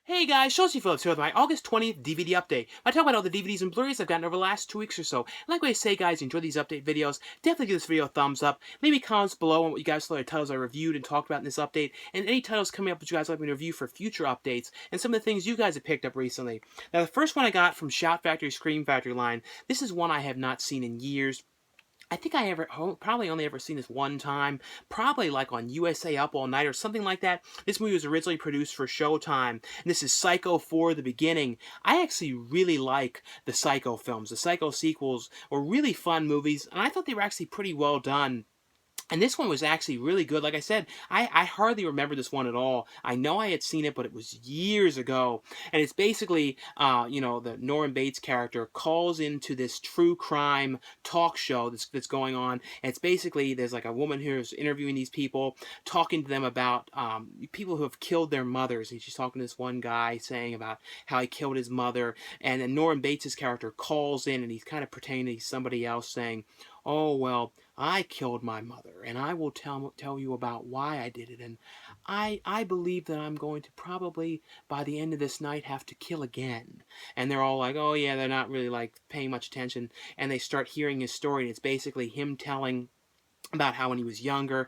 Hey guys, Chelsea Phillips here with my August 20th DVD update. I talk about all the DVDs and Blu-rays I've gotten over the last 2 weeks or so. Like what I say guys, enjoy these update videos. Definitely give this video a thumbs up. Leave me comments below on what you guys thought of the titles I reviewed and talked about in this update, and any titles coming up that you guys like me to review for future updates, and some of the things you guys have picked up recently. Now the first one I got from Shout Factory Scream Factory line. This is one I have not seen in years. I think I probably only ever seen this one time, probably like on USA Up All Night or something like that. This movie was originally produced for Showtime, and this is Psycho 4: The Beginning. I actually really like the Psycho films. The Psycho sequels were really fun movies, and I thought they were actually pretty well done. And this one was actually really good. Like I said, I hardly remember this one at all. I know I had seen it, but it was years ago. And it's basically, the Norman Bates character calls into this true crime talk show that's going on. And it's basically, there's like a woman who's interviewing these people, talking to them about people who have killed their mothers. And she's talking to this one guy saying about how he killed his mother. And then Norman Bates' character calls in, and he's kind of pretending he's somebody else saying, "Oh, well, I killed my mother, and I will tell you about why I did it, and I believe that I'm going to probably, by the end of this night, have to kill again." And they're all like, "Oh, yeah," they're not really, like, paying much attention, and they start hearing his story, and it's basically him telling about how when he was younger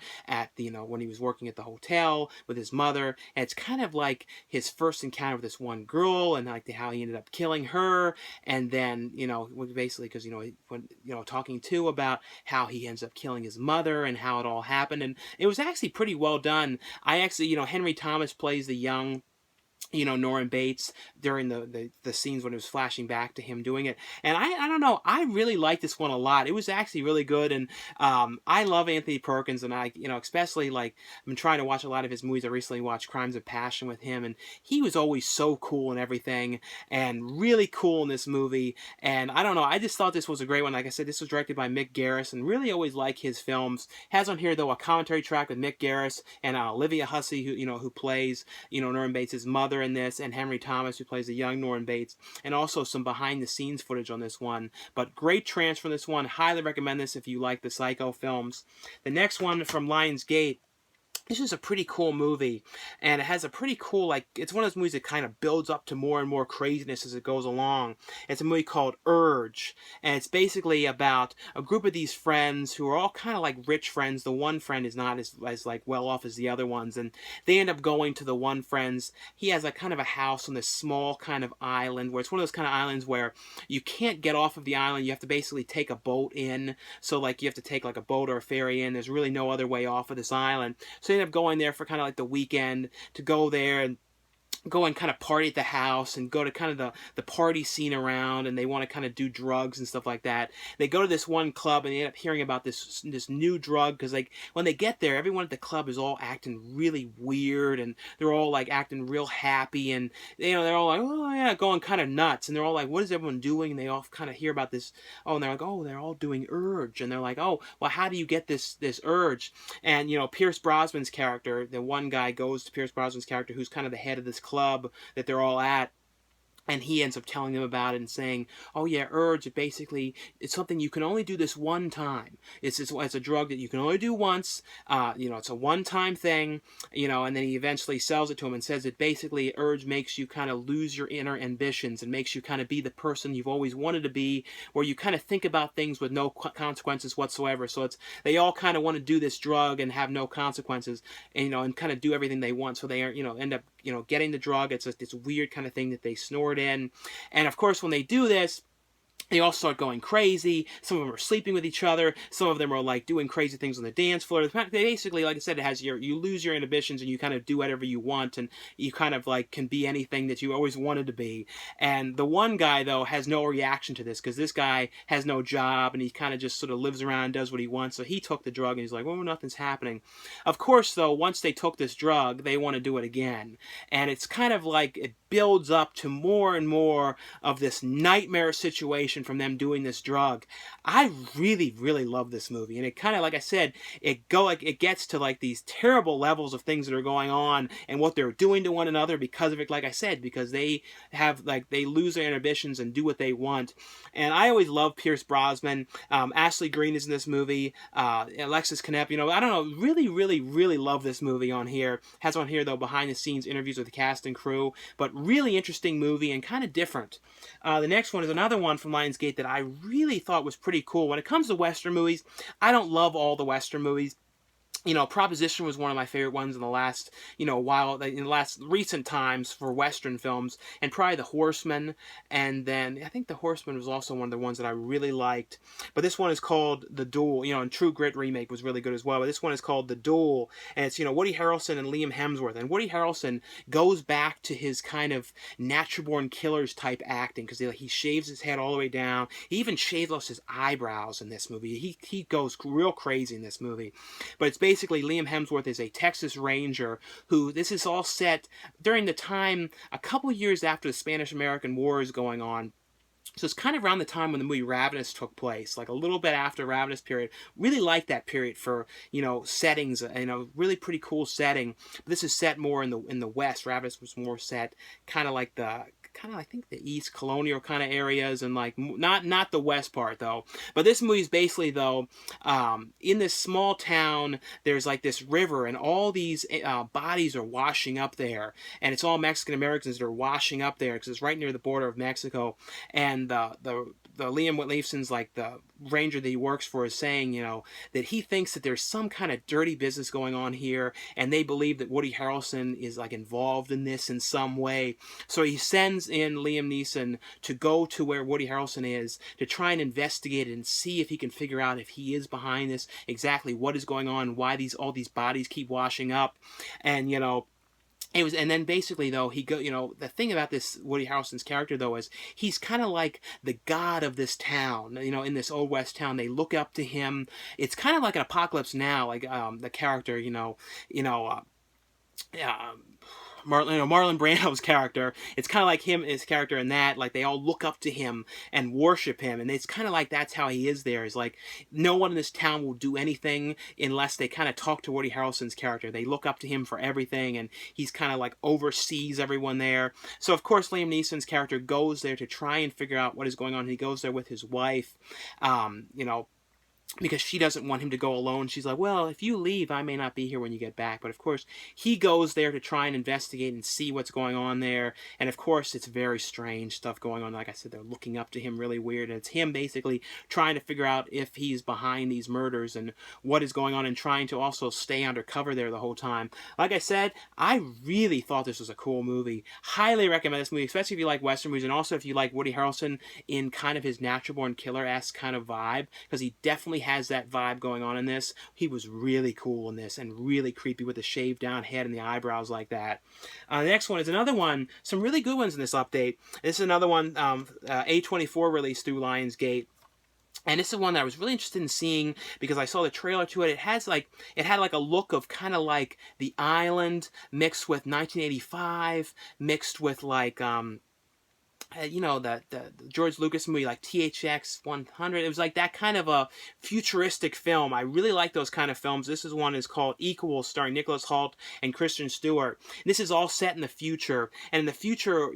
when he was working at the hotel with his mother, and it's kind of like his first encounter with this one girl, and like how he ended up killing her, and then basically because when talking too about how he ends up killing his mother and how it all happened, and it was actually pretty well done. I actually, Henry Thomas plays the young Norman Bates during the scenes when it was flashing back to him doing it. And I don't know, I really like this one a lot. It was actually really good, and I love Anthony Perkins, and I, especially, like, I've been trying to watch a lot of his movies. I recently watched Crimes of Passion with him, and he was always so cool and everything, and really cool in this movie. And I don't know, I just thought this was a great one. Like I said, this was directed by Mick Garris, and really always like his films. Has on here, though, a commentary track with Mick Garris and Olivia Hussey, who plays, Norman Bates' mother in this, and Henry Thomas, who plays the young Norman Bates, and also some behind-the-scenes footage on this one. But great transfer from this one. Highly recommend this if you like the Psycho films. The next one from Lionsgate. This is a pretty cool movie, and it has a pretty cool, like, it's one of those movies that kind of builds up to more and more craziness as it goes along. It's a movie called Urge, and it's basically about a group of these friends who are all kind of like rich friends. The one friend is not as like well off as the other ones, and they end up going to the one friend's. He has like kind of a house on this small kind of island, where it's one of those kind of islands where you can't get off of the island. You have to basically take a boat in, so like you have to take like a boat or a ferry in. There's really no other way off of this island, so they end up going there for kind of like the weekend to go there and go and kind of party at the house and go to kind of the party scene around, and they want to kind of do drugs and stuff like that. They go to this one club, and they end up hearing about this new drug, because like when they get there, everyone at the club is all acting really weird, and they're all like acting real happy, and they're all like, "Oh yeah," going kind of nuts, and they're all like, "What is everyone doing?" And they all kind of hear about this. Oh, and they're like, "Oh, they're all doing Urge," and they're like, "Oh, well, how do you get this Urge?" And Pierce Brosnan's character, the one guy goes to Pierce Brosnan's character, who's kind of the head of this club that they're all at, and he ends up telling them about it and saying, "Oh yeah, Urge, it's something you can only do this one time. It's a drug that you can only do once. It's a one-time thing." And then he eventually sells it to him and says that basically Urge makes you kind of lose your inner ambitions and makes you kind of be the person you've always wanted to be, where you kind of think about things with no consequences whatsoever. So they all kind of want to do this drug and have no consequences, and kind of do everything they want. So they are, end up, getting the drug. It's this weird kind of thing that they snort in. And of course, when they do this, they all start going crazy. Some of them are sleeping with each other. Some of them are like doing crazy things on the dance floor. They basically, like I said, it has you lose your inhibitions, and you kind of do whatever you want, and you kind of like can be anything that you always wanted to be. And the one guy, though, has no reaction to this, because this guy has no job, and he kind of just sort of lives around and does what he wants. So he took the drug, and he's like, "Oh, nothing's happening." Of course, though, once they took this drug, they want to do it again. And it's kind of like it builds up to more and more of this nightmare situation information from them doing this drug. I really, really love this movie, and it kind of, like I said, it gets to like these terrible levels of things that are going on and what they're doing to one another because of it. Like I said, because they lose their inhibitions and do what they want. And I always love Pierce Brosnan. Ashley Greene is in this movie. Alexis Knepp. I don't know. Really, really, really love this movie on here. Has on here though behind the scenes interviews with the cast and crew. But really interesting movie and kind of different. The next one is another one from Lionsgate that I really thought was pretty cool. When it comes to Western movies, I don't love all the Western movies. Proposition was one of my favorite ones in the last, while in the last recent times for Western films, and probably The Horseman, and then I think The Horseman was also one of the ones that I really liked. But this one is called The Duel, and True Grit remake was really good as well. But this one is called The Duel, and it's Woody Harrelson and Liam Hemsworth, and Woody Harrelson goes back to his kind of natural born killers type acting because he shaves his head all the way down. He even shaves off his eyebrows in this movie. He goes real crazy in this movie, but it's basically Liam Hemsworth is a Texas Ranger who, this is all set during the time a couple years after the Spanish-American War is going on. So it's kind of around the time when the movie Ravenous took place, like a little bit after Ravenous period. Really like that period for, settings, really pretty cool setting. But this is set more in the West. Ravenous was more set kind of like I think the East colonial kind of areas, and like not the West part though. But this movie's basically though, in this small town, there's like this river, and all these bodies are washing up there, and it's all Mexican Americans that are washing up there because it's right near the border of Mexico. And the Liam Neeson's like the ranger that he works for is saying, that he thinks that there's some kind of dirty business going on here, and they believe that Woody Harrelson is like involved in this in some way. So he sends in Liam Neeson to go to where Woody Harrelson is to try and investigate it and see if he can figure out if he is behind this, exactly what is going on, why all these bodies keep washing up, and and then basically though the thing about this Woody Harrelson's character though is he's kind of like the god of this town. In this old West town, they look up to him. It's kind of like an Apocalypse Now, like the character, Marlon Brando's character. It's kind of like his character in that, like they all look up to him and worship him, and it's kind of like that's how he is there. Is like no one in this town will do anything unless they kind of talk to Woody Harrelson's character. They look up to him for everything, and he's kind of like oversees everyone there. So of course Liam Neeson's character goes there to try and figure out what is going on. He goes there with his wife, because she doesn't want him to go alone. She's like, well, if you leave, I may not be here when you get back. But of course, he goes there to try and investigate and see what's going on there. And of course, it's very strange stuff going on. Like I said, they're looking up to him really weird. And it's him basically trying to figure out if he's behind these murders and what is going on, and trying to also stay undercover there the whole time. Like I said, I really thought this was a cool movie. Highly recommend this movie, especially if you like Western movies, and also if you like Woody Harrelson in kind of his natural born killer-esque kind of vibe, because he definitely has that vibe going on in this. He was really cool in this and really creepy with the shaved down head and the eyebrows like that. The next one is another one, some really good ones in this update. This is another one A24 released through Lionsgate. And this is one that I was really interested in seeing because I saw the trailer to it. It had like a look of kind of like The Island mixed with 1985, mixed with like the George Lucas movie like THX 100. It was like that kind of a futuristic film. I really like those kind of films. This is one is called Equal, starring Nicolas-Troyan and Kristen Stewart. And this is all set in the future. And in the future,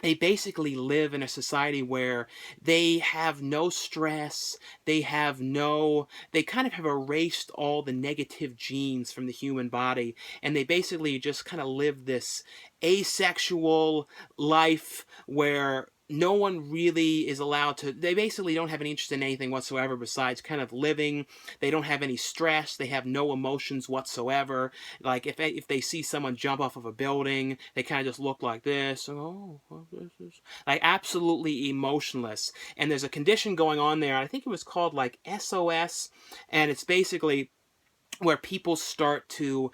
they basically live in a society where they have no stress, they kind of have erased all the negative genes from the human body, and they basically just kind of live this asexual life where no one really is allowed to, they basically don't have any interest in anything whatsoever besides kind of living. They don't have any stress. They have no emotions whatsoever. Like if they see someone jump off of a building, they kind of just look like this. Oh, this is like absolutely emotionless. And there's a condition going on there. I think it was called like SOS. And it's basically where people start to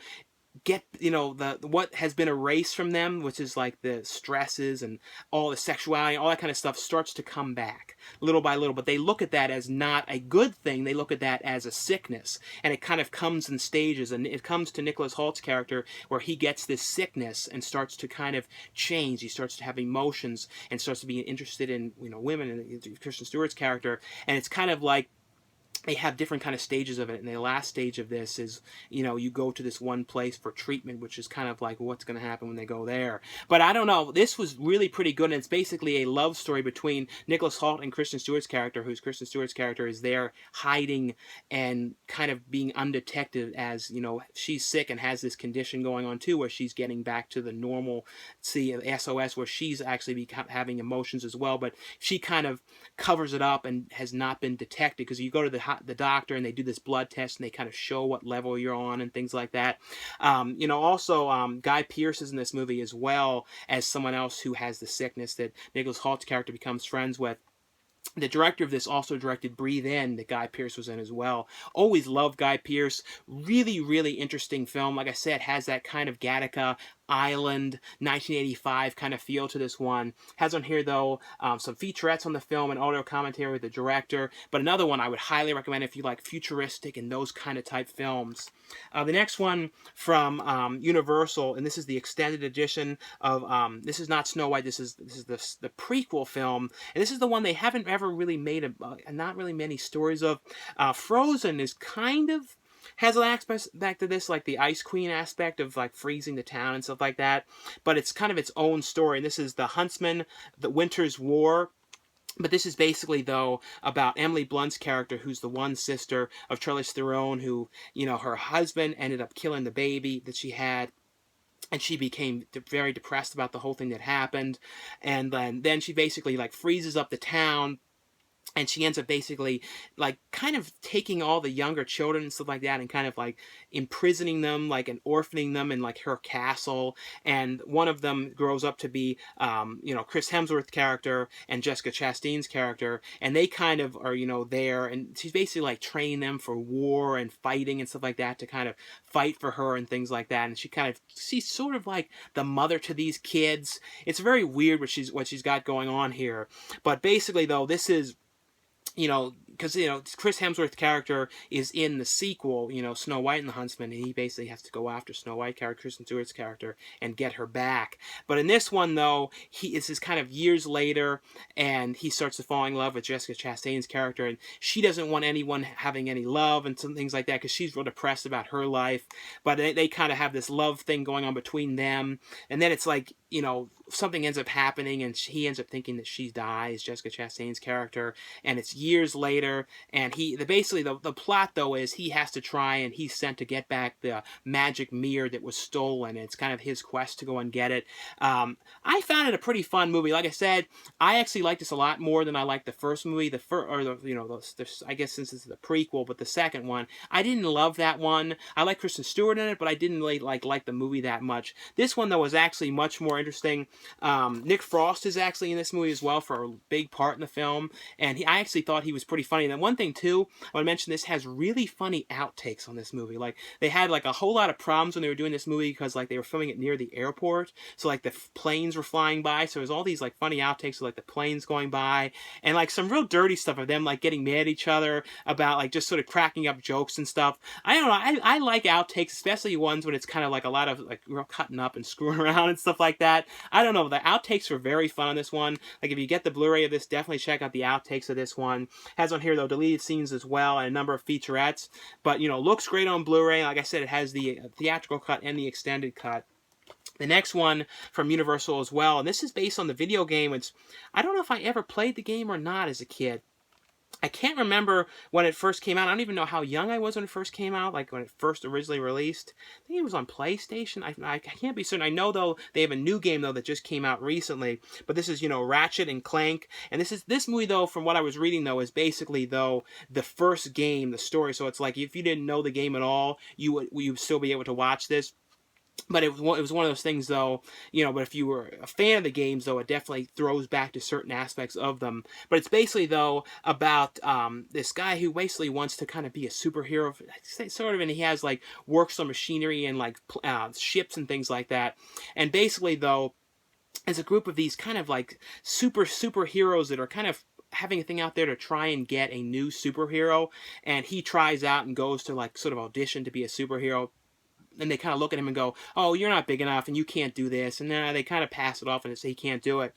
get, you know, the what has been erased from them, which is like the stresses and all the sexuality, all that kind of stuff, starts to come back little by little. But they look at that as not a good thing. They look at that as a sickness, and it kind of comes in stages. And it comes to Nicholas Hoult's character where he gets this sickness and starts to kind of change. He starts to have emotions and starts to be interested in, you know, women, and Kristen Stewart's character. And it's kind of like they have different kind of stages of it, and the last stage of this is, you know, you go to this one place for treatment, which is kind of like what's going to happen when they go there. But I don't know, this was really pretty good, and it's basically a love story between Nicholas Hoult and Kristen Stewart's character, who's Kristen Stewart's character is there hiding and kind of being undetected, as, you know, she's sick and has this condition going on too, where she's getting back to the normal SOS, where she's actually having emotions as well, but she kind of covers it up and has not been detected, because you go to the doctor and they do this blood test and they kind of show what level you're on and things like that. You know, also Guy Pearce is in this movie as well as someone else who has the sickness that Nicholas Hoult's character becomes friends with. The director of this also directed Breathe In, that Guy Pearce was in as well. Always loved Guy Pearce. Really, really interesting film. Like I said, has that kind of Gattaca Island 1985 kind of feel to this one. Has on here, though, some featurettes on the film and audio commentary with the director. But another one I would highly recommend if you like futuristic and those kind of type films. The next one from Universal, and this is the extended edition of, this is not Snow White, this is the prequel film, and this is the one they haven't ever really made not really many stories of. Frozen is kind of has an aspect back to this, like the Ice Queen aspect of like freezing the town and stuff like that, but it's kind of its own story. And this is the Huntsman, the Winter's War. But this is basically, though, about Emily Blunt's character, who's the one sister of Charlize Theron, who, you know, her husband ended up killing the baby that she had. And she became very depressed about the whole thing that happened. And then she basically, like, freezes up the town. And she ends up basically, like, kind of taking all the younger children and stuff like that and kind of, like, imprisoning them, like, and orphaning them in, like, her castle. And one of them grows up to be, you know, Chris Hemsworth's character and Jessica Chastain's character. And they kind of are, you know, there. And she's basically, like, training them for war and fighting and stuff like that to kind of fight for her and things like that. And she's sort of like the mother to these kids. It's very weird what she's got going on here. But basically, though, this is, you know, because, you know, Chris Hemsworth's character is in the sequel, you know, Snow White and the Huntsman, and he basically has to go after Snow White character, Kristen Stewart's character, and get her back. But in this one, though, this is kind of years later, and he starts to fall in love with Jessica Chastain's character, and she doesn't want anyone having any love and some things like that, because she's real depressed about her life. But they kind of have this love thing going on between them, and then it's like, you know, something ends up happening, and he ends up thinking that she dies, Jessica Chastain's character, and it's years later, and basically the plot, though, is he has to try, and he's sent to get back the magic mirror that was stolen. It's kind of his quest to go and get it. I found it a pretty fun movie. Like I said, I actually like this a lot more than I liked the first movie. I guess since it's the prequel, but the second one, I didn't love that one. I like Kristen Stewart in it, but I didn't really like the movie that much. This one, though, was actually much more interesting. Nick Frost is actually in this movie as well for a big part in the film, and I actually thought he was pretty funny. And then one thing too, I want to mention, this has really funny outtakes on this movie. Like, they had like a whole lot of problems when they were doing this movie because like they were filming it near the airport, so like the planes were flying by, so there's all these like funny outtakes of like the planes going by, and like some real dirty stuff of them like getting mad at each other about like just sort of cracking up jokes and stuff. I don't know, I like outtakes, especially ones when it's kind of like a lot of like real cutting up and screwing around and stuff like that. I don't know, the outtakes were very fun on this one. Like, if you get the Blu-ray of this, definitely check out the outtakes of this one. Has on here, though, deleted scenes as well and a number of featurettes. But, you know, looks great on Blu-ray. Like I said, it has the theatrical cut and the extended cut. The next one from Universal as well, and this is based on the video game. I don't know if I ever played the game or not as a kid. I can't remember when it first came out. I don't even know how young I was when it first came out, like when it first originally released. I think it was on PlayStation. I can't be certain. I know, though, they have a new game, though, that just came out recently. But this is, you know, Ratchet and Clank. And this movie, though, from what I was reading, though, is basically, though, the first game, the story. So it's like if you didn't know the game at all, you would still be able to watch this. But it was one of those things, though, you know, but if you were a fan of the games, though, it definitely throws back to certain aspects of them. But it's basically, though, about this guy who basically wants to kind of be a superhero, sort of, and he has, like, works on machinery and, like, ships and things like that. And basically, though, it's a group of these kind of, like, superheroes that are kind of having a thing out there to try and get a new superhero. And he tries out and goes to, like, sort of audition to be a superhero, and they kind of look at him and go, "Oh, you're not big enough, and you can't do this," and then they kind of pass it off and say he can't do it.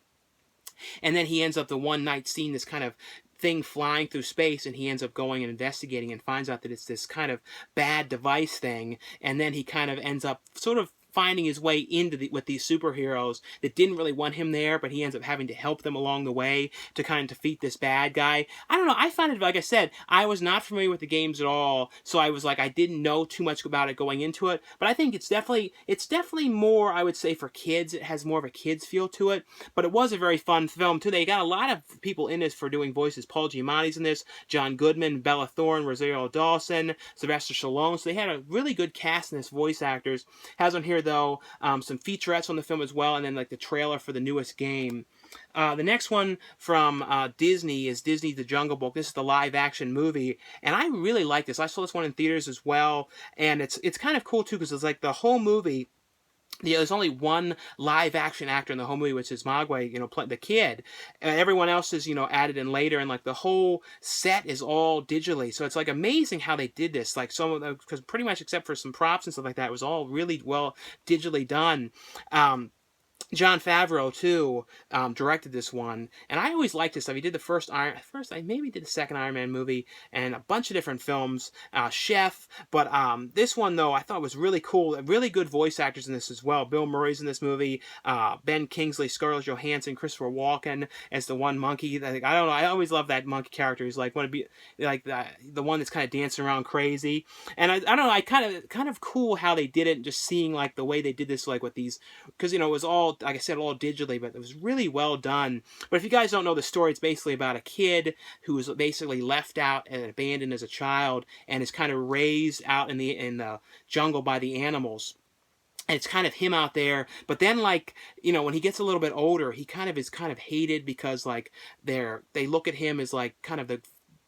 And then he ends up the one night seeing this kind of thing flying through space, and he ends up going and investigating and finds out that it's this kind of bad device thing. And then he kind of ends up sort of finding his way into with these superheroes that didn't really want him there, but he ends up having to help them along the way to kind of defeat this bad guy. I don't know, I find it, like I said, I was not familiar with the games at all, so I was like, I didn't know too much about it going into it, but I think it's definitely more, I would say, for kids. It has more of a kids feel to it, but it was a very fun film too. They got a lot of people in this for doing voices. Paul Giamatti's in this, John Goodman, Bella Thorne, Rosario Dawson, Sylvester Stallone, so they had a really good cast in this, voice actors. Has on here, though, some featurettes on the film as well, and then, like, the trailer for the newest game. The next one from Disney is Disney The Jungle Book. This is the live-action movie, and I really like this. I saw this one in theaters as well, and it's kind of cool, too, because it's like the whole movie. Yeah, there's only one live-action actor in the whole movie, which is Mogwai, you know, the kid. Everyone else is, you know, added in later, and, like, the whole set is all digitally. So it's, like, amazing how they did this. Like, some of them, because pretty much except for some props and stuff like that, it was all really well digitally done. Jon Favreau, too, directed this one, and I always liked this stuff. He did the first, I maybe did the second Iron Man movie, and a bunch of different films, Chef, but this one, though, I thought was really cool. Really good voice actors in this as well. Bill Murray's in this movie, Ben Kingsley, Scarlett Johansson, Christopher Walken as the one monkey. I don't know, I always love that monkey character. He's like, want to be, like, the one that's kind of dancing around crazy, and I don't know, I kind of cool how they did it, just seeing, like, the way they did this, like, with these, because, you know, it was all, like I said, all digitally, but it was really well done. But if you guys don't know the story, it's basically about a kid who was basically left out and abandoned as a child, and is kind of raised out in the jungle by the animals. And it's kind of him out there, but then, like, you know, when he gets a little bit older, he kind of is kind of hated because, like, they look at him as, like, kind of the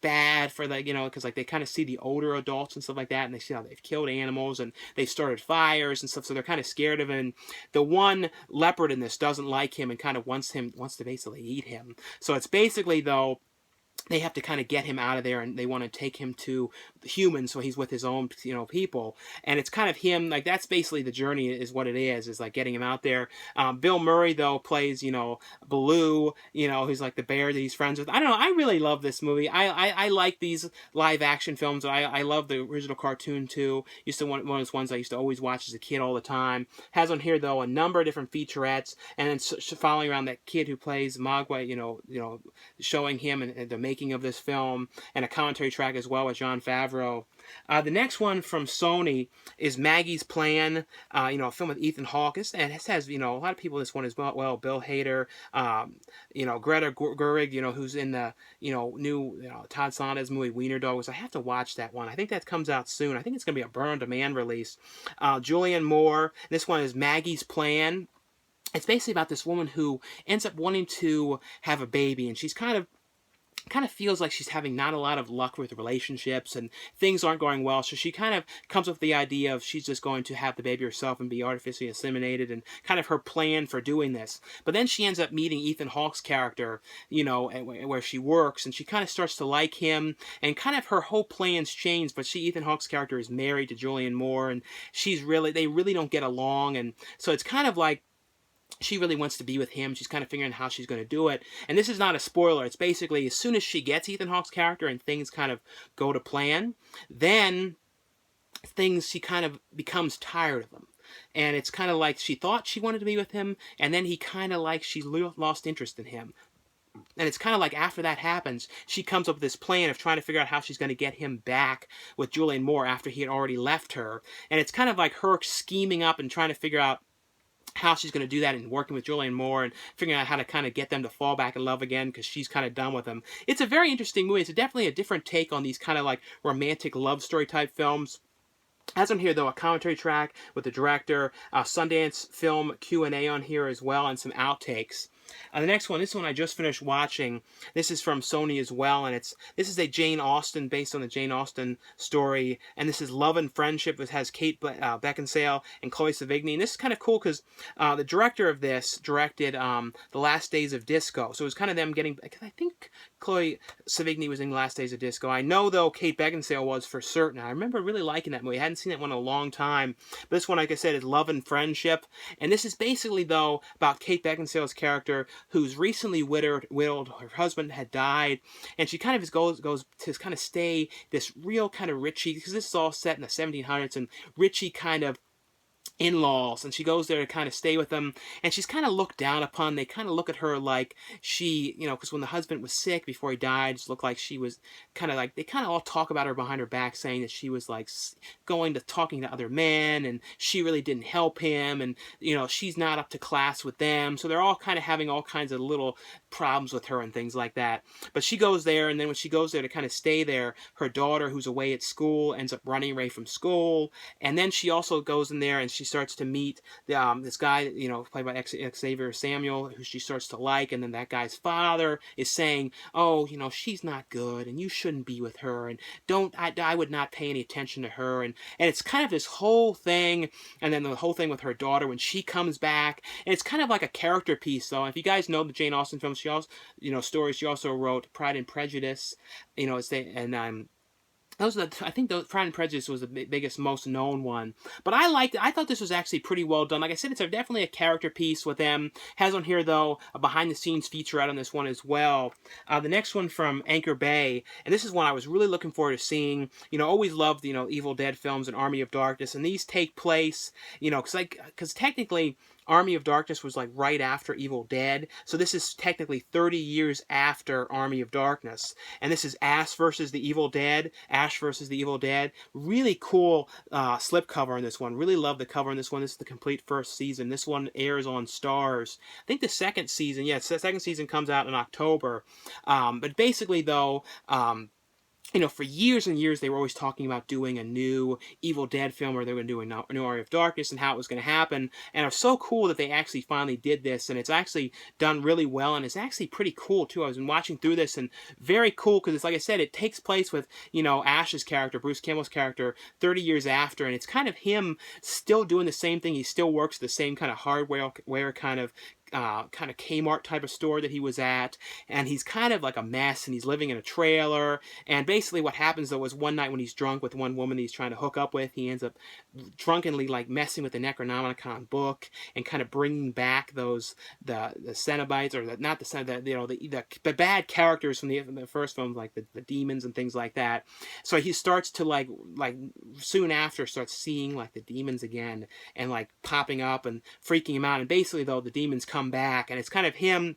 bad for the, you know, because, like, they kind of see the older adults and stuff like that, and they see how they've killed animals and they've started fires and stuff, so they're kind of scared of him. And the one leopard in this doesn't like him and kind of wants to basically eat him. So it's basically, though, they have to kind of get him out of there, and they want to take him to humans, so he's with his own, you know, people. And it's kind of him, like, that's basically the journey, is what it is like getting him out there. Bill Murray, though, plays, you know, Baloo, you know, who's like the bear that he's friends with. I don't know, I really love this movie. I like these live action films. I love the original cartoon too. Used to one of those ones I used to always watch as a kid all the time. Has on here, though, a number of different featurettes, and then following around that kid who plays Mogwai, you know, showing him and the making of this film, and a commentary track as well with Jon Favreau. The next one from Sony is Maggie's Plan, you know, a film with Ethan Hawke. And it has, you know, a lot of people in this one as well. Bill Hader, you know, Greta Gerwig, you know, who's in the, you know, new, you know, Todd Solondz's movie Wiener Dogs. I have to watch that one. I think that comes out soon. I think it's going to be a burn-on-demand release. Julianne Moore. This one is Maggie's Plan. It's basically about this woman who ends up wanting to have a baby, and she's kind of feels like she's having not a lot of luck with relationships, and things aren't going well, so she kind of comes up with the idea of she's just going to have the baby herself and be artificially inseminated, and kind of her plan for doing this. But then she ends up meeting Ethan Hawke's character, you know, where she works, and she kind of starts to like him, and kind of her whole plans change. But Ethan Hawke's character is married to Julianne Moore, and they really don't get along, and so it's kind of like she really wants to be with him. She's kind of figuring out how she's going to do it. And this is not a spoiler. It's basically, as soon as she gets Ethan Hawke's character and things kind of go to plan, then she kind of becomes tired of him. And it's kind of like she thought she wanted to be with him, and then he kind of like, she lost interest in him. And it's kind of like after that happens, she comes up with this plan of trying to figure out how she's going to get him back with Julianne Moore after he had already left her. And it's kind of like her scheming up and trying to figure out how she's going to do that, and working with Julianne Moore and figuring out how to kind of get them to fall back in love again, because she's kind of done with him. It's a very interesting movie. It's definitely a different take on these kind of like romantic love story type films. Has on here, though, a commentary track with the director, Sundance Film Q&A on here as well, and some outtakes. The next one, this one I just finished watching. This is from Sony as well, and this is a Jane Austen, based on the Jane Austen story, and this is Love and Friendship. It has Kate Beckinsale and Chloe Sevigny, and this is kind of cool because the director of this directed The Last Days of Disco, so it was kind of them getting, I think Chloe Sevigny was in Last Days of Disco. I know, though, Kate Beckinsale was for certain. I remember really liking that movie. I hadn't seen that one in a long time. But this one, like I said, is Love and Friendship. And this is basically, though, about Kate Beckinsale's character, who's recently widowed. Her husband had died. And she kind of goes to kind of stay this real kind of Richie, because this is all set in the 1700s, and Richie kind of in-laws, and she goes there to kind of stay with them, and she's kind of looked down upon. They kind of look at her like she, because when the husband was sick before he died, it looked like she was kind of like, they kind of all talk about her behind her back, saying that she was like going to talking to other men, and she really didn't help him, and she's not up to class with them, so they're all kind of having all kinds of little problems with her and things like that. But she goes there, and then when she goes there to kind of stay there, her daughter, who's away at school, ends up running away from school, and then she also goes in there and she starts to meet this guy, played by Xavier Samuel, who she starts to like, and then that guy's father is saying, oh, she's not good, and you shouldn't be with her, and I would not pay any attention to her, and it's kind of this whole thing, and then the whole thing with her daughter when she comes back, and it's kind of like a character piece, though. If you guys know the Jane Austen films, she also, stories, she also wrote Pride and Prejudice, I think Pride and Prejudice was the biggest, most known one. But I liked it. I thought this was actually pretty well done. Like I said, it's definitely a character piece with them. Has on here, though, a behind-the-scenes featurette on this one as well. The next one from Anchor Bay, and this is one I was really looking forward to seeing. Always loved, Evil Dead films and Army of Darkness, and these take place, because technically Army of Darkness was like right after Evil Dead, so this is technically 30 years after Army of Darkness, and this is Ash versus the Evil Dead. Really cool slipcover on this one. Really love the cover on this one. This is the complete first season. This one airs on Stars. I think the second season, the second season comes out in October. But basically, though, for years and years, they were always talking about doing a new Evil Dead film, or they were doing a new Army of Darkness, and how it was going to happen. And it was so cool that they actually finally did this, and it's actually done really well, and it's actually pretty cool, too. I was watching through this, and very cool, because it's, like I said, it takes place with, Ash's character, Bruce Campbell's character, 30 years after, and it's kind of him still doing the same thing. He still works the same kind of hardware kind of Kmart type of store that he was at, and he's kind of like a mess, and he's living in a trailer, and basically what happens, though, is one night when he's drunk with one woman that he's trying to hook up with, he ends up drunkenly like messing with the Necronomicon book and kind of bringing back the Cenobites, or the bad characters from the first film, like the demons and things like that. So he starts to like soon after starts seeing like the demons again, and like popping up and freaking him out, and basically, though, the demons come back, and it's kind of him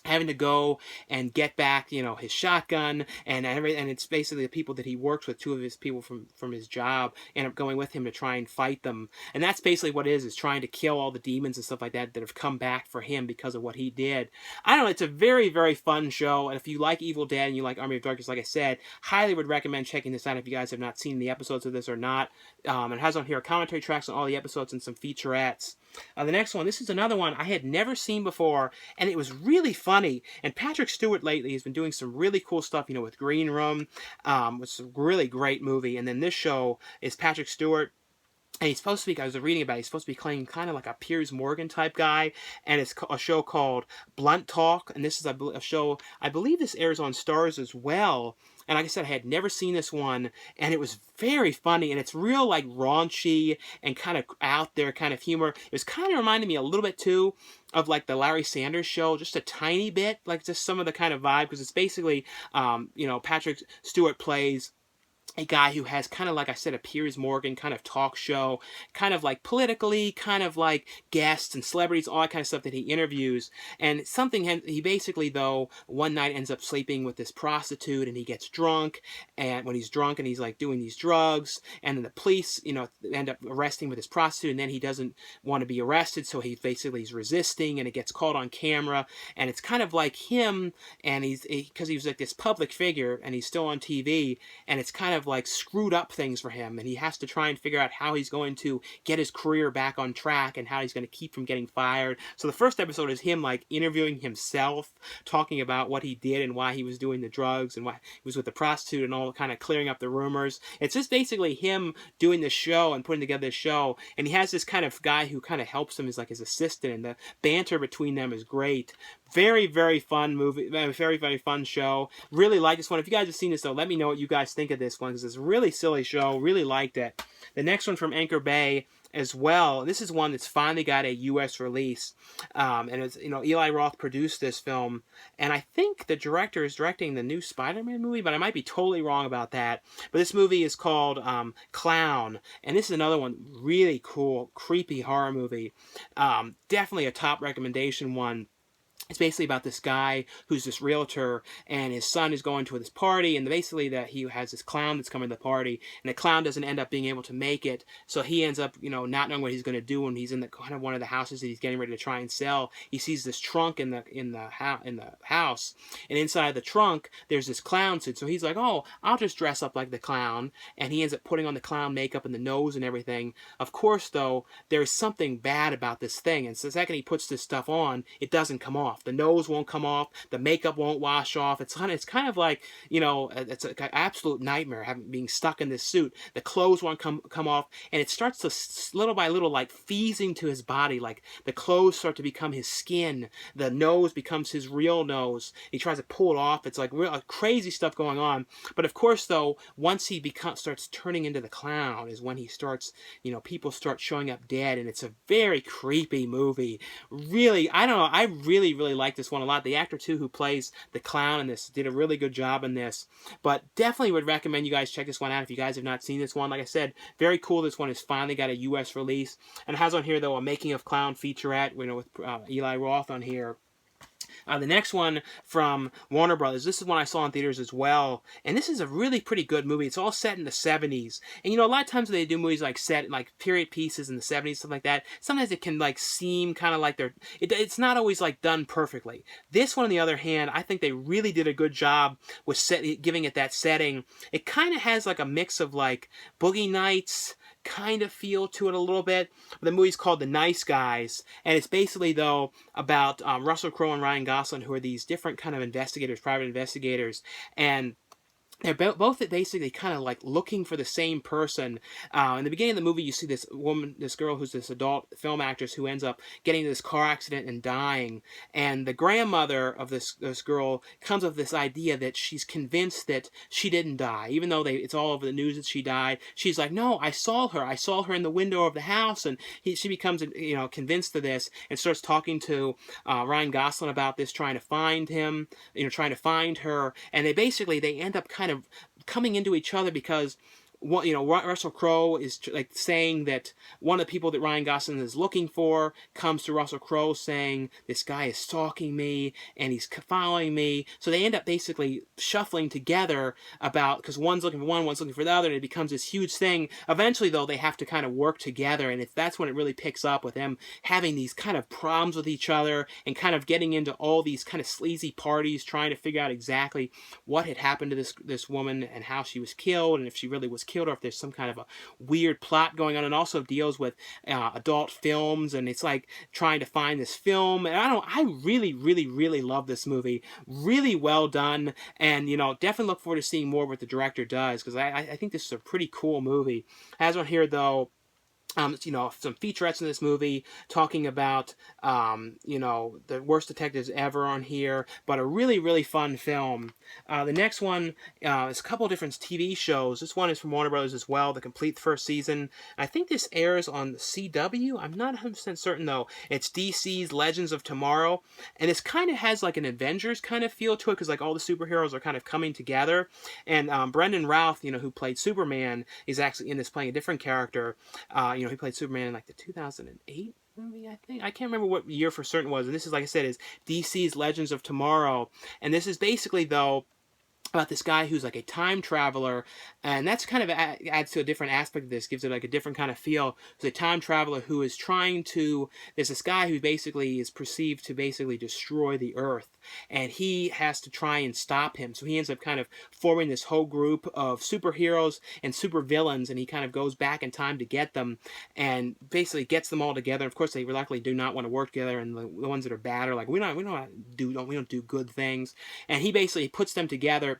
having to go and get back, his shotgun and it's basically the people that he works with, two of his people from his job, end up going with him to try and fight them. And that's basically what it is trying to kill all the demons and stuff like that have come back for him because of what he did. I don't know, it's a very, very fun show, and if you like Evil Dead and you like Army of Darkness, like I said, highly would recommend checking this out if you guys have not seen the episodes of this or not. It has on here commentary tracks on all the episodes and some featurettes. The next one, this is another one I had never seen before, and it was really funny. And Patrick Stewart lately has been doing some really cool stuff, with Green Room, which is a really great movie. And then this show is Patrick Stewart. And he's supposed to be, I was reading about it, he's supposed to be playing kind of like a Piers Morgan type guy. And it's a show called Blunt Talk. And this is a show, I believe this airs on Stars as well. And like I said, I had never seen this one, and it was very funny, and it's real, like, raunchy and kind of out there kind of humor. It was kind of reminding me a little bit, too, of, like, the Larry Sanders Show, just a tiny bit, like, just some of the kind of vibe, because it's basically, Patrick Stewart plays a guy who has kind of, like I said, a Piers Morgan kind of talk show, kind of like politically, kind of like guests and celebrities, all that kind of stuff that he interviews. And he basically, though, one night ends up sleeping with this prostitute, and he gets drunk, and when he's drunk and he's like doing these drugs, and then the police, end up arresting with this prostitute, and then he doesn't want to be arrested, so he's resisting, and it gets caught on camera, and it's kind of like him, and because he was like this public figure, and he's still on TV, and it's kind kind of like screwed up things for him, and he has to try and figure out how he's going to get his career back on track and how he's going to keep from getting fired. So the first episode is him like interviewing himself, talking about what he did and why he was doing the drugs and why he was with the prostitute and all, kind of clearing up the rumors. It's just basically him doing this show and putting together this show, and he has this kind of guy who kind of helps him as like his assistant, and the banter between them is great. Very, very fun movie. Very, very fun show. Really like this one. If you guys have seen this, though, let me know what you guys think of this one, because it's a really silly show. Really liked it. The next one from Anchor Bay as well. This is one that's finally got a U.S. release. And it's, Eli Roth produced this film. And I think the director is directing the new Spider-Man movie, but I might be totally wrong about that. But this movie is called Clown. And this is another one, really cool, creepy horror movie. Definitely a top recommendation one. It's basically about this guy who's this realtor, and his son is going to this party, and basically that he has this clown that's coming to the party, and the clown doesn't end up being able to make it, so he ends up, not knowing what he's going to do when he's in the kind of one of the houses that he's getting ready to try and sell. He sees this trunk in the house, and inside the trunk there's this clown suit. So he's like, "Oh, I'll just dress up like the clown," and he ends up putting on the clown makeup and the nose and everything. Of course, though, there is something bad about this thing, and so the second he puts this stuff on, it doesn't come off. The nose won't come off. The makeup won't wash off. It's kind of like, it's an absolute nightmare being stuck in this suit. The clothes won't come off, and it starts to little by little like feasing to his body. Like the clothes start to become his skin. The nose becomes his real nose. He tries to pull it off. It's like real crazy stuff going on. But of course, though, once he starts turning into the clown is when he starts, people start showing up dead, and it's a very creepy movie. Really, I don't know. I really, really like this one a lot. The actor, too, who plays the clown in this did a really good job in this. But definitely would recommend you guys check this one out if you guys have not seen this one. Like I said, very cool. This one has finally got a U.S. release. And it has on here, though, a Making of Clown featurette, with Eli Roth on here. The next one from Warner Brothers, this is one I saw in theaters as well, and this is a really pretty good movie. It's all set in the 70s, and a lot of times when they do movies like set like period pieces in the 70s, something like that, sometimes it can like seem kind of like it's not always like done perfectly. This one, on the other hand, I think they really did a good job with giving it that setting. It kind of has like a mix of like Boogie Nights kind of feel to it a little bit. The movie's called The Nice Guys, and it's basically, though, about Russell Crowe and Ryan Gosling, who are these different kind of investigators, private investigators, and they're both basically kind of like looking for the same person. In the beginning of the movie, you see this girl who's this adult film actress who ends up getting into this car accident and dying. And the grandmother of this girl comes up with this idea that she's convinced that she didn't die. Even though it's all over the news that she died, she's like, "No, I saw her. I saw her in the window of the house." And she becomes, convinced of this and starts talking to Ryan Gosling about this, trying to find him, trying to find her. And they end up kind of coming into each other because Russell Crowe is like saying that one of the people that Ryan Gosling is looking for comes to Russell Crowe saying, "This guy is stalking me and he's following me." So they end up basically shuffling together because one's looking for one, one's looking for the other, and it becomes this huge thing. Eventually, though, they have to kind of work together, and that's when it really picks up with them having these kind of problems with each other and kind of getting into all these kind of sleazy parties, trying to figure out exactly what had happened to this woman and how she was killed, and if she really was killed or if there's some kind of a weird plot going on. And also deals with adult films, and it's like trying to find this film. And I really, really, really love this movie. Really well done, and definitely look forward to seeing more of what the director does, because I think this is a pretty cool movie. As on here, though, some featurettes in this movie talking about, the worst detectives ever on here, but a really, really fun film. The next one is a couple of different TV shows. This one is from Warner Brothers as well, the complete first season. I think this airs on CW. I'm not 100% certain, though. It's DC's Legends of Tomorrow, and this kind of has like an Avengers kind of feel to it, because like all the superheroes are kind of coming together, and Brendan Routh, who played Superman, is actually in this playing a different character. He played Superman in like the 2008 movie, I think. I can't remember what year for certain it was. And this is, like I said, is DC's Legends of Tomorrow. And this is basically, though, about this guy who's like a time traveler, and that's kind of adds to a different aspect of this, gives it like a different kind of feel. There's a time traveler who is trying to, there's this guy who basically is perceived to basically destroy the Earth, and he has to try and stop him. So he ends up kind of forming this whole group of superheroes and supervillains, and he kind of goes back in time to get them, and basically gets them all together. Of course, they reluctantly do not want to work together, and the ones that are bad are like, we don't do good things, and he basically puts them together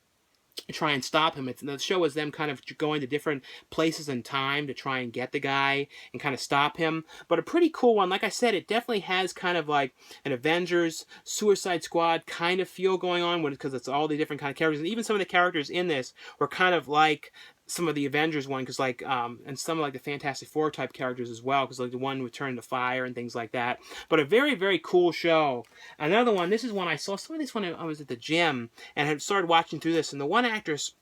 try and stop him. The show is them kind of going to different places in time to try and get the guy and kind of stop him. But a pretty cool one. Like I said, it definitely has kind of like an Avengers, Suicide Squad kind of feel going on because it's all the different kind of characters. And even some of the characters in this were kind of like some of the Avengers one, because like and some of like the Fantastic Four type characters as well, because like the one would turn to fire and things like that. But a very, very cool show. Another one, this is one I saw, some of this one I was at the gym and had started watching through this, and the one actress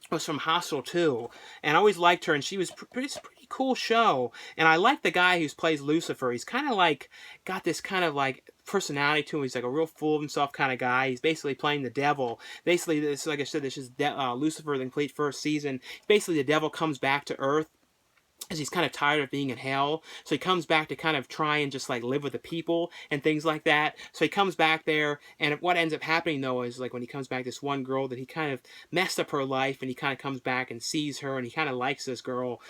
was from Hostel 2, and I always liked her, and she was pretty cool show. And I like the guy who plays Lucifer. He's kind of like got this kind of like personality to him. He's like a real fool of himself kind of guy. He's basically playing the devil. Basically, this, like I said, this is Lucifer, the complete first season. Basically, the devil comes back to Earth as he's kind of tired of being in hell. So he comes back to kind of try and just like live with the people and things like that. So he comes back there, and what ends up happening though is like when he comes back, this one girl that he kind of messed up her life, and he kind of comes back and sees her, and he kind of likes this girl,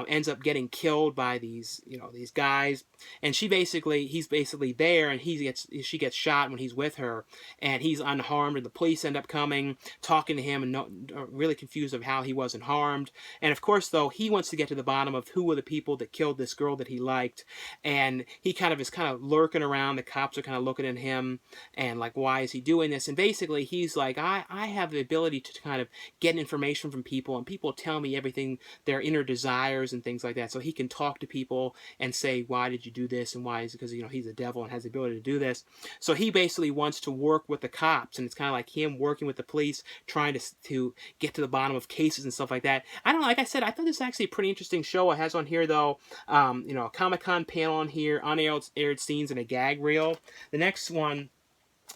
ends up getting killed by these, these guys, and he's basically there, and she gets shot when he's with her, and he's unharmed, and the police end up coming, talking to him, and really confused of how he wasn't harmed. And of course though, he wants to get to the bottom of who were the people that killed this girl that he liked, and he kind of is lurking around. The cops are kind of looking at him and like, why is he doing this? And basically he's like, I have the ability to kind of get information from people, and people tell me everything, their inner desires and things like that. So he can talk to people and say, why did you do this? And why is it? Because he's a devil and has the ability to do this. So he basically wants to work with the cops, and it's kind of like him working with the police, trying to get to the bottom of cases and stuff like that. I don't know, like I said, I thought this is actually a pretty interesting show. It has on here though, a Comic-Con panel on here, unaired scenes, and a gag reel. The next one,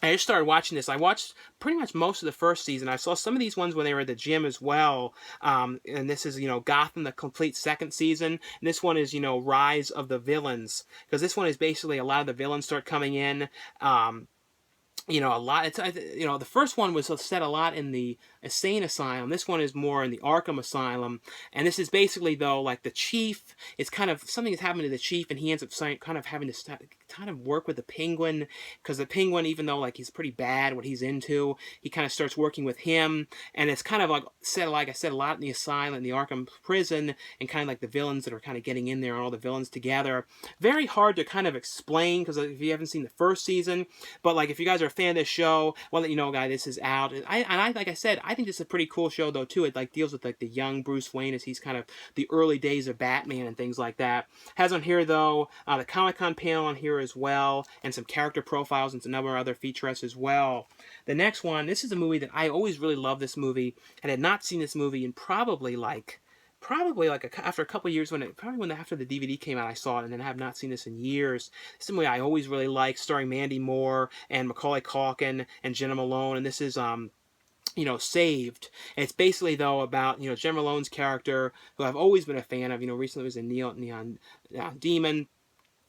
I just started watching this. I watched pretty much most of the first season. I saw some of these ones when they were at the gym as well. And this is, Gotham, the complete second season. And this one is, Rise of the Villains. Because this one is basically a lot of the villains start coming in. A lot. The first one was set a lot in the insane asylum. This one is more in the Arkham Asylum, and this is basically though like the chief. It's kind of something that's happened to the chief, and he ends up kind of having to kind of work with the Penguin, because the Penguin, even though like he's pretty bad what he's into, he kind of starts working with him, and it's kind of like I said, a lot in the asylum, in the Arkham prison, and kind of like the villains that are kind of getting in there, and all the villains together. Very hard to kind of explain because if you haven't seen the first season, but like if you guys are a fan of this show, well, let you know, guys, this is out. I like I said, I think this is a pretty cool show though too. It like deals with like the young Bruce Wayne as he's kind of the early days of Batman and things like that. Has on here though the Comic-Con panel on here as well, and some character profiles and some number of other featurettes as well. The next one, this is a movie that I always really love. This movie, and had not seen this movie in probably after a couple of years, after the DVD came out, I saw it, and then I have not seen this in years. This is a movie I always really liked, starring Mandy Moore and Macaulay Culkin and Jenna Malone, and this is Saved. And it's basically though about Jenna Malone's character, who I've always been a fan of. Recently it was a Neon Demon.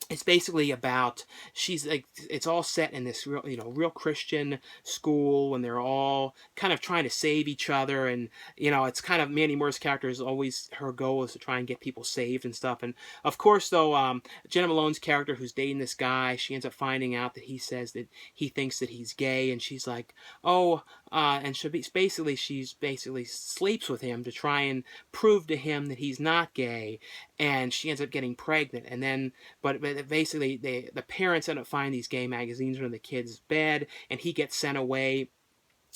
It's basically about, it's all set in this real Christian school, when they're all kind of trying to save each other, and it's kind of Mandy Moore's character is always, her goal is to try and get people saved and stuff. And of course though, Jenna Malone's character, who's dating this guy, she ends up finding out that he says that he thinks that he's gay, and she's like, and she basically sleeps with him to try and prove to him that he's not gay, and she ends up getting pregnant. And then but basically the parents end up finding these gay magazines under the kid's bed, and he gets sent away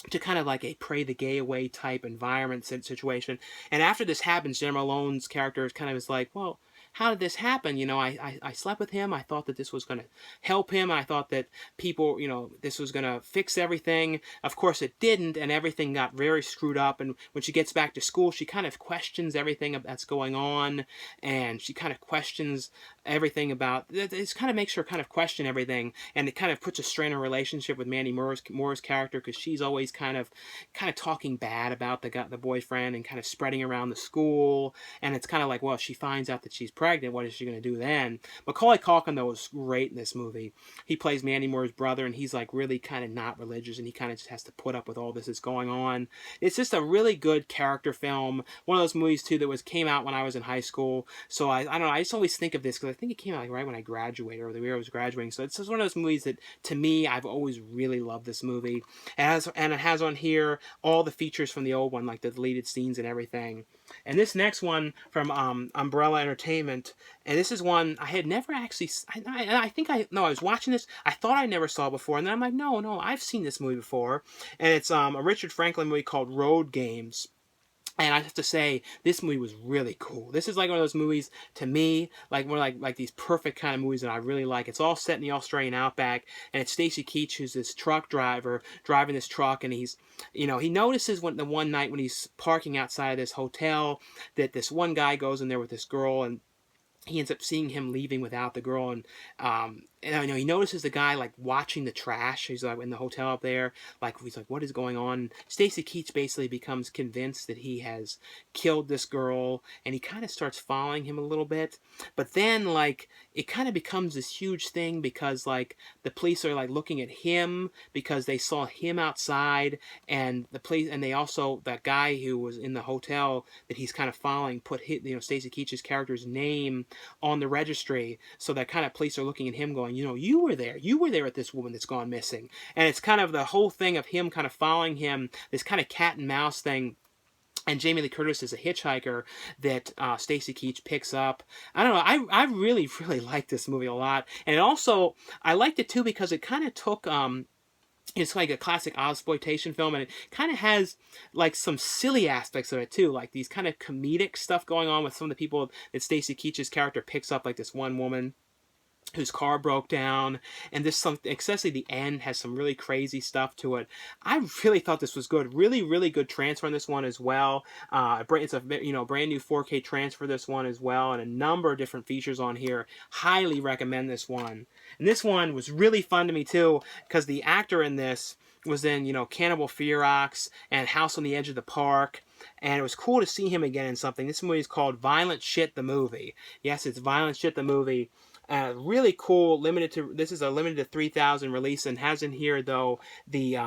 to kind of like a pray the gay away type environment situation. And after this happens, Jenna Malone's character is like, well, how did this happen? I slept with him. I thought that this was going to help him. I thought that people, this was going to fix everything. Of course it didn't, and everything got very screwed up. And when she gets back to school, she kind of questions everything that's going on, and she kind of questions everything about it kind of makes her kind of question everything, and it kind of puts a strain on relationship with Mandy Moore's character, because she's always kind of talking bad about the boyfriend and kind of spreading around the school, and it's kind of like, well, if she finds out that she's pregnant, what is she going to do then? Macaulay Culkin, though, was great in this movie. He plays Mandy Moore's brother, and he's like really kind of not religious, and he kind of just has to put up with all this that's going on. It's just a really good character film. One of those movies too that came out when I was in high school. So I don't know. I just always think of this because I think it came out like right when I graduated, or the year I was graduating. So it's just one of those movies that, to me, I've always really loved this movie. And it has on here all the features from the old one, like the deleted scenes and everything. And this next one from Umbrella Entertainment, and this is one I had never actually. I was watching this. I thought I never saw it before, and then I'm like, no, I've seen this movie before. And it's a Richard Franklin movie called Road Games. And I have to say, this movie was really cool. This is like one of those movies, to me, like one of like these perfect kind of movies that I really like. It's all set in the Australian outback, and it's Stacy Keach, who's this truck driver, driving this truck, and he's, he notices the one night when he's parking outside of this hotel that this one guy goes in there with this girl, and he ends up seeing him leaving without the girl, and he notices the guy like watching the trash. He's like in the hotel up there, like he's like, what is going on? Stacy Keach basically becomes convinced that he has killed this girl, and he kind of starts following him a little bit. But then like it kind of becomes this huge thing, because like the police are like looking at him because they saw him outside, and the police, and they also, that guy who was in the hotel that he's kind of following put Stacy Keach's character's name on the registry, so that kind of police are looking at him going, you were there at this woman that's gone missing. And it's kind of the whole thing of him kind of following him, this kind of cat and mouse thing. And Jamie Lee Curtis is a hitchhiker that Stacy Keach picks up. I don't know. I really, really liked this movie a lot. And it also, I liked it too because it kind of took it's like a classic exploitation film, and it kind of has like some silly aspects of it too, like these kind of comedic stuff going on with some of the people that Stacy Keach's character picks up, like this one woman whose car broke down, and especially the end has some really crazy stuff to it. I really thought this was good. Really, really good transfer on this one as well. It's a brand new 4K transfer this one as well, and a number of different features on here. Highly recommend this one. And this one was really fun to me too, because the actor in this was in Cannibal Ferox and House on the Edge of the Park. And it was cool to see him again in something. This movie is called Violent Shit the Movie. Yes, it's Violent Shit the Movie. Really cool. This is a limited to 3,000 release, and has in here though the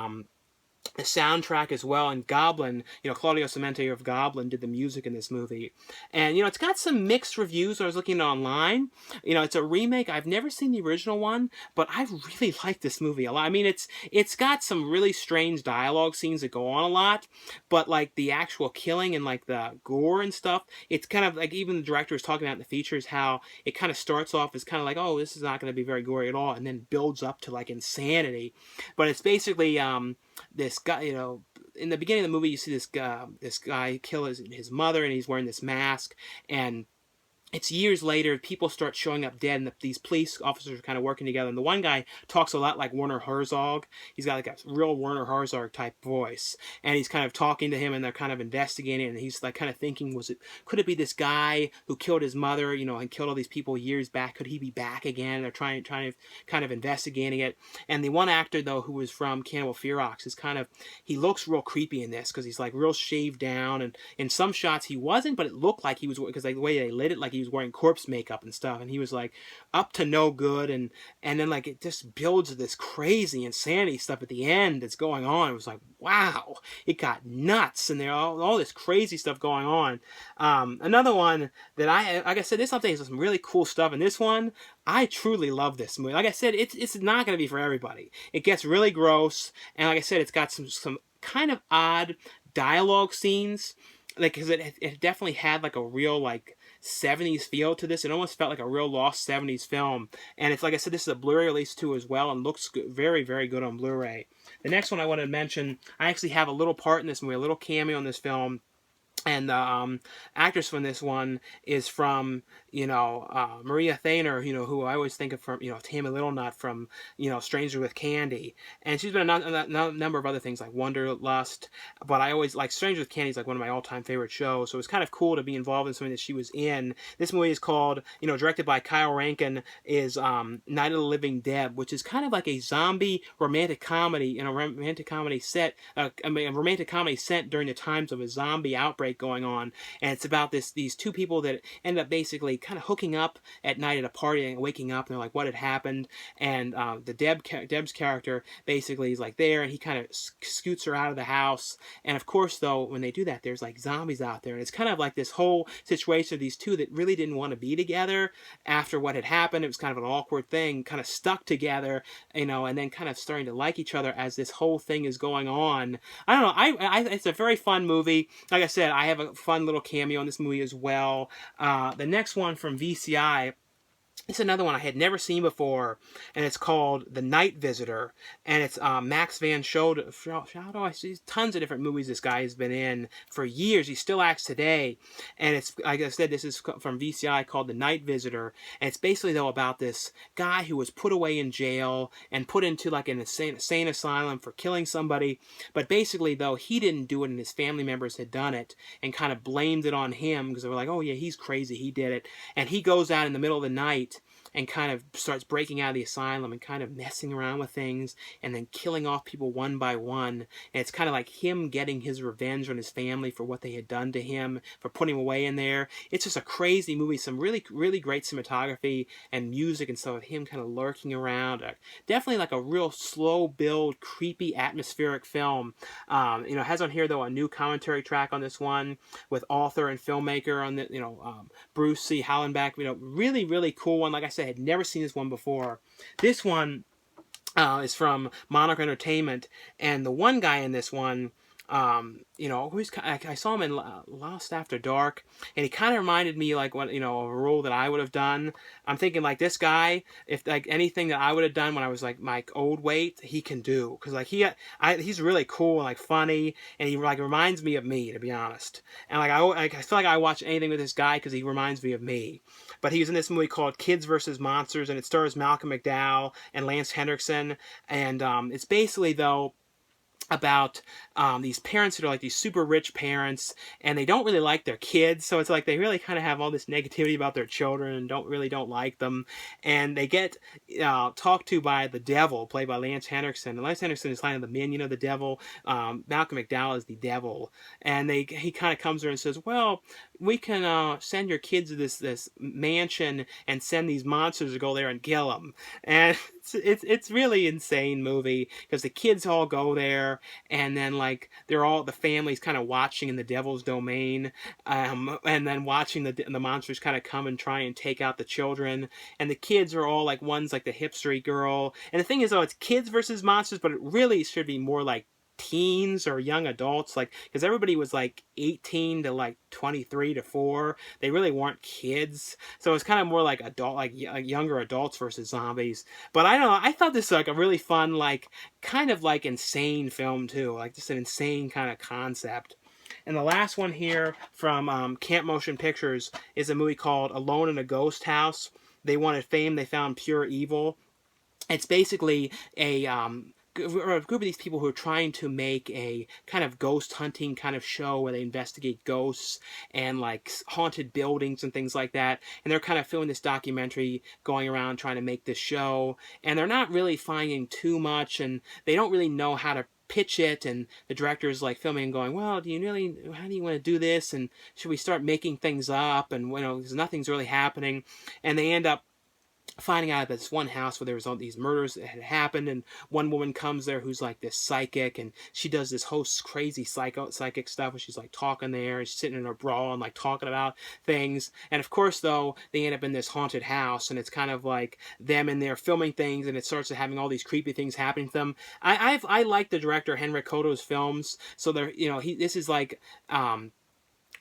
soundtrack as well. And Goblin, Claudio Cimento of Goblin did the music in this movie. And it's got some mixed reviews. I was looking online. It's a remake. I've never seen the original one, but I really like this movie a lot. I mean, it's got some really strange dialogue scenes that go on a lot, but like the actual killing and like the gore and stuff, it's kind of like, even the director was talking about in the features how it kind of starts off as kind of like, oh, this is not going to be very gory at all, and then builds up to like insanity. But it's basically this guy, in the beginning of the movie, you see this guy kill his mother, and he's wearing this mask, and it's years later, people start showing up dead, and these police officers are kind of working together. And the one guy talks a lot like Werner Herzog. He's got like a real Werner Herzog type voice. And he's kind of talking to him, and they're kind of investigating. And he's like kind of thinking, could it be this guy who killed his mother, and killed all these people years back? Could he be back again? They're trying to kind of investigating it. And the one actor, though, who was from Cannibal Ferox, is he looks real creepy in this, because he's like real shaved down. And in some shots he wasn't, but it looked like he was, because like the way they lit it, like he was wearing corpse makeup and stuff, and he was like up to no good, and then like it just builds this crazy insanity stuff at the end that's going on. It was like, wow, it got nuts, and there all this crazy stuff going on. Another one that like I said, this update has some really cool stuff, and this one, I truly love this movie. Like I said, it's not going to be for everybody. It gets really gross, and like I said, it's got some kind of odd dialogue scenes, like, because it definitely had like a real like 70s feel to this. It almost felt like a real lost 70s film. And it's like I said, this is a Blu-ray release too as well, and looks good, very, very good on Blu-ray. The next one I want to mention, I actually have a little part in this movie, a little cameo in this film. And the actress from this one is from, Maria Thaner, who I always think of from, Tammy Littlenut from, Stranger with Candy. And she's been in a number of other things like Wanderlust. But I always like Stranger with Candy is like one of my all-time favorite shows. So it's kind of cool to be involved in something that she was in. This movie is called, directed by Kyle Rankin, is Night of the Living Dead, which is kind of like a zombie romantic comedy, romantic comedy set, a romantic comedy set during the times of a zombie outbreak going on. And it's about these two people that end up basically kind of hooking up at night at a party and waking up, and they're like, what had happened? And Deb's character basically is like there, and he kind of scoots her out of the house. And of course, though, when they do that, there's like zombies out there, and it's kind of like this whole situation of these two that really didn't want to be together after what had happened. It was kind of an awkward thing, kind of stuck together, and then kind of starting to like each other as this whole thing is going on. I don't know. It's a very fun movie. Like I said, I have a fun little cameo in this movie as well. The next one from VCI, it's another one I had never seen before, and it's called The Night Visitor, and it's Max van Sydow. I see tons of different movies this guy has been in for years. He still acts today, and it's, like I said, this is from VCI, called The Night Visitor, and it's basically, though, about this guy who was put away in jail and put into like an insane asylum for killing somebody, but basically, though, he didn't do it, and his family members had done it, and kind of blamed it on him, because they were like, oh yeah, he's crazy, he did it, and he goes out in the middle of the night and kind of starts breaking out of the asylum and kind of messing around with things and then killing off people one by one. And it's kind of like him getting his revenge on his family for what they had done to him, for putting him away in there. It's just a crazy movie. Some really, really great cinematography and music and stuff of him kind of lurking around. Definitely like a real slow build, creepy, atmospheric film. Has on here, though, a new commentary track on this one with author and filmmaker on the, Bruce C. Hallenbeck. Really, really cool one. Like I said, I had never seen this one before. This one is from Monarch Entertainment, and the one guy in this one, I saw him in Lost After Dark, and he kind of reminded me like what, of a role that I would have done. I'm thinking like this guy, if like anything that I would have done when I was like my old weight, he can do, because like he's really cool and like funny, and he like reminds me of me, to be honest. And like I feel like I watch anything with this guy because he reminds me of me. But he was in this movie called Kids vs. Monsters, and it stars Malcolm McDowell and Lance Henriksen, and it's basically, though, about these parents who are like these super rich parents, and they don't really like their kids, so it's like they really kind of have all this negativity about their children and don't like them, and they get talked to by the devil, played by Lance Henriksen. And Lance Henriksen is kind of the minion of the devil. Malcolm McDowell is the devil, and he kind of comes there and says, well, we can send your kids to this mansion and send these monsters to go there and kill them. And it's really insane movie, because the kids all go there, and then like the family's kind of watching in the devil's domain, and then watching the monsters kind of come and try and take out the children. And the kids are all like, one's like the hipstery girl, and the thing is, though, it's kids versus monsters, but it really should be more like teens or young adults, like, because everybody was like 18 to like 23 to 4. They really weren't kids, so it's kind of more like younger adults versus zombies. But I don't know, I thought this was like a really fun, like kind of like insane film too, like just an insane kind of concept. And the last one here from Camp Motion Pictures is a movie called Alone in a Ghost House. They wanted fame, they found pure evil. It's basically a group of these people who are trying to make a kind of ghost hunting kind of show where they investigate ghosts and like haunted buildings and things like that. And they're kind of filming this documentary, going around trying to make this show. And they're not really finding too much, and they don't really know how to pitch it. And the director's like filming and going, well, how do you want to do this? And should we start making things up? And, nothing's really happening. And they end up finding out that this one house where there was all these murders that had happened, and one woman comes there who's like this psychic, and she does this whole crazy psychic stuff where she's like talking there, and she's sitting in her bra and like talking about things. And of course, though, they end up in this haunted house, and it's kind of like them in there filming things, and it starts to having all these creepy things happening to them. I like the director Henrik Koto's films, so they're, this is like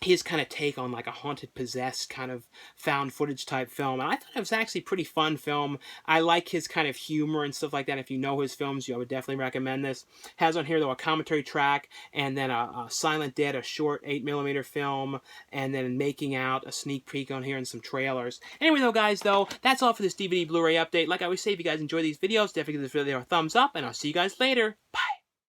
his kind of take on like a haunted, possessed kind of found footage type film. And I thought it was actually a pretty fun film. I like his kind of humor and stuff like that. If you know his films, I would definitely recommend this. Has on here though a commentary track, and then a Silent Dead, a short 8mm film, and then Making Out, a sneak peek on here, and some trailers. Anyway though, guys, that's all for this DVD Blu-ray update. Like I always say, if you guys enjoy these videos, definitely give this video a thumbs up, and I'll see you guys later. Bye.